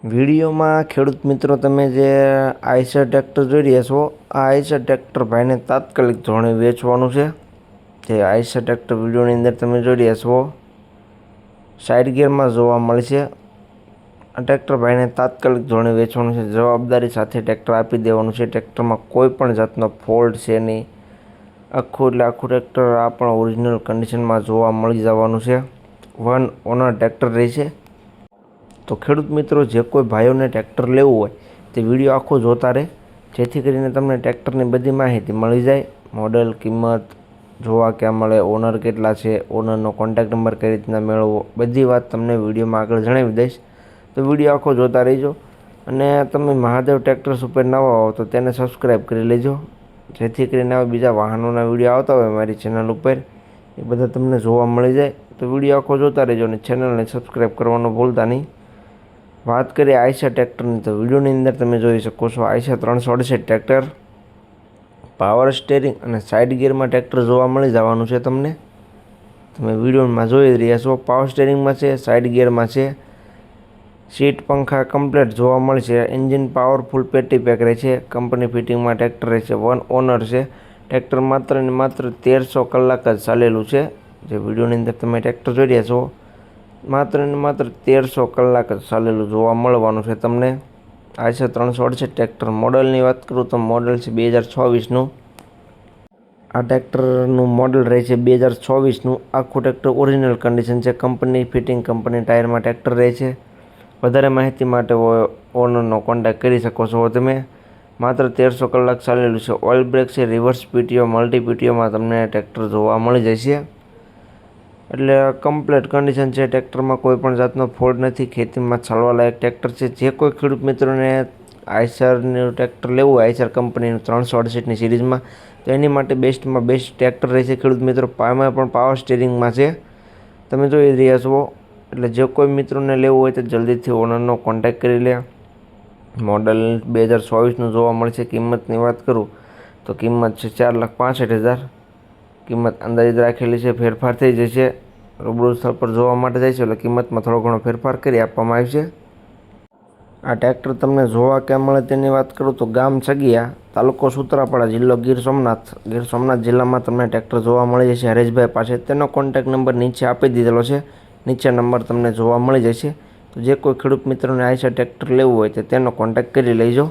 વિડીયોમાં ખેડૂત મિત્રો તમે જે આઈસર ટ્રેક્ટર જોઈ રહ્યા છો, આ આઈસર ટ્રેક્ટર ભાઈને તાત્કાલિક ધોરણે વેચવાનું છે. જે આઈસર ટ્રેક્ટર વિડીયોની અંદર તમે જોઈ રહ્યા છો, સાઇડ ગિયરમાં જોવા મળશે. આ ટ્રેક્ટર ભાઈને તાત્કાલિક ધોરણે વેચવાનું છે. જવાબદારી સાથે ટ્રેક્ટર આપી દેવાનું છે. ટ્રેક્ટરમાં કોઈ પણ જાતનો ફોલ્ટ છે નહીં. આખું ટ્રેક્ટર આ પણ ઓરિજિનલ કન્ડિશનમાં જોવા મળી જવાનું છે. વન ઓનર ટ્રેક્ટર રહેશે. તો ખેડૂત મિત્રો, જે કોઈ ભાઈઓને ટ્રેક્ટર લેવું હોય તે વિડીયો આખો જોતા રહે, જેથી કરીને તમને ટ્રેક્ટરની બધી માહિતી મળી જાય. મોડલ, કિંમત જોવા ક્યાં મળે, ઓનર કેટલા છે, ઓનરનો કોન્ટેક્ટ નંબર કઈ રીતના મેળવવો, બધી વાત તમને વિડીયોમાં આગળ જણાવી દઈશ. તો વિડીયો આખો જોતા રહેજો. અને તમે મહાદેવ ટ્રેક્ટર્સ ઉપર નવા હો તો તેને સબસ્ક્રાઈબ કરી લેજો, જેથી કરીને આવા બીજા વાહનોના વિડીયો આવતા હોય મારી ચેનલ ઉપર એ બધા તમને જોવા મળી જાય. તો વિડીયો આખો જોતા રહેજો અને ચેનલને સબસ્ક્રાઈબ કરવાનું ભૂલતા નહીં. વાત કરીએ આઈસર ટ્રેક્ટરની, તો વિડીયોની અંદર તમે જોઈ શકો છો આઈસર 368 ટ્રેક્ટર, પાવર સ્ટેરિંગ અને સાઇડ ગિયરમાં ટ્રેક્ટર જોવા મળી જવાનું છે તમને. તમે વિડીયોમાં જોઈ રહ્યા છો, પાવર સ્ટેરિંગમાં છે, સાઇડ ગિયરમાં છે. સીટ પંખા કમ્પ્લીટ જોવા મળશે. એન્જિન પાવરફુલ પેટી પેક રહે છે. કંપની ફિટિંગમાં ટ્રેક્ટર રહે છે. વન ઓનર છે. ટ્રેક્ટર માત્ર ને માત્ર 1300 કલાક જ ચાલેલું છે. જે વિડીયોની અંદર તમે ટ્રેક્ટર જોઈ રહ્યા છો, માત્ર ને માત્ર 1300 કલાક જ ચાલેલું જોવા મળવાનું છે તમને. Eicher 368 tractor. મોડલની વાત કરું તો મોડલ છે 2024નું. આ ટ્રેક્ટરનું મોડલ રહે છે 2024નું. આખું ટ્રેક્ટર ઓરિજિનલ કન્ડિશન છે. કંપની ફિટિંગ, કંપની ટાયરમાં ટ્રેક્ટર રહે છે. વધારે માહિતી માટે ઓનરનો કોન્ટેક્ટ કરી શકો છો તમે. માત્ર 1300 કલાક ચાલેલું છે. ઓઇલ બ્રેક છે, રિવર્સ પીટીઓ, મલ્ટી પીટીઓમાં તમને ટ્રેક્ટર જોવા મળી જશે. એટલે કમ્પ્લીટ કન્ડિશન છે. ટ્રેક્ટરમાં કોઈ પણ જાતનો ફોલ્ટ નથી. ખેતીમાં ચાલવા લાયક ટ્રેક્ટર છે. જે કોઈ ખેડૂત મિત્રોને આઈસરનું ટ્રેક્ટર લેવું હોય, આઈસર કંપનીનું 368ની સિરીઝમાં, તો એની માટે બેસ્ટમાં બેસ્ટ ટ્રેક્ટર રહેશે ખેડૂત મિત્રો. એમાં પણ પાવર સ્ટીરિંગમાં છે, તમે જોઈ રહ્યા છો. એટલે જે કોઈ મિત્રોને લેવું હોય તો જલ્દીથી ઓનરનો કોન્ટેક્ટ કરી લે. મોડલ 2024નું જોવા મળશે. કિંમતની વાત કરું તો કિંમત છે 4,65,000. કિંમત અંદાજિત રાખેલી છે. ફેરફાર થઈ જશે. રૂબરૂ સ્થળ પર જોવા માટે જાય છે એટલે કિંમતમાં થોડો ઘણો ફેરફાર કરી આપવામાં આવશે. આ ટ્રેક્ટર તમને જોવા ક્યાં મળે તેની વાત કરું તો ગામ છગિયા, તાલુકો સૂત્રાપાડા, જિલ્લો ગીર સોમનાથ. ગીર સોમનાથ જિલ્લામાં તમને ટ્રેક્ટર જોવા મળી જશે હરેશભાઈ પાસે. તેનો કોન્ટેક્ટ નંબર નીચે આપી દીધેલો છે. નીચે નંબર તમને જોવા મળી જશે. તો જે કોઈ ખેડૂત મિત્રોને આઈસર ટ્રેક્ટર લેવું હોય તો તેનો કોન્ટેક્ટ કરી લેજો.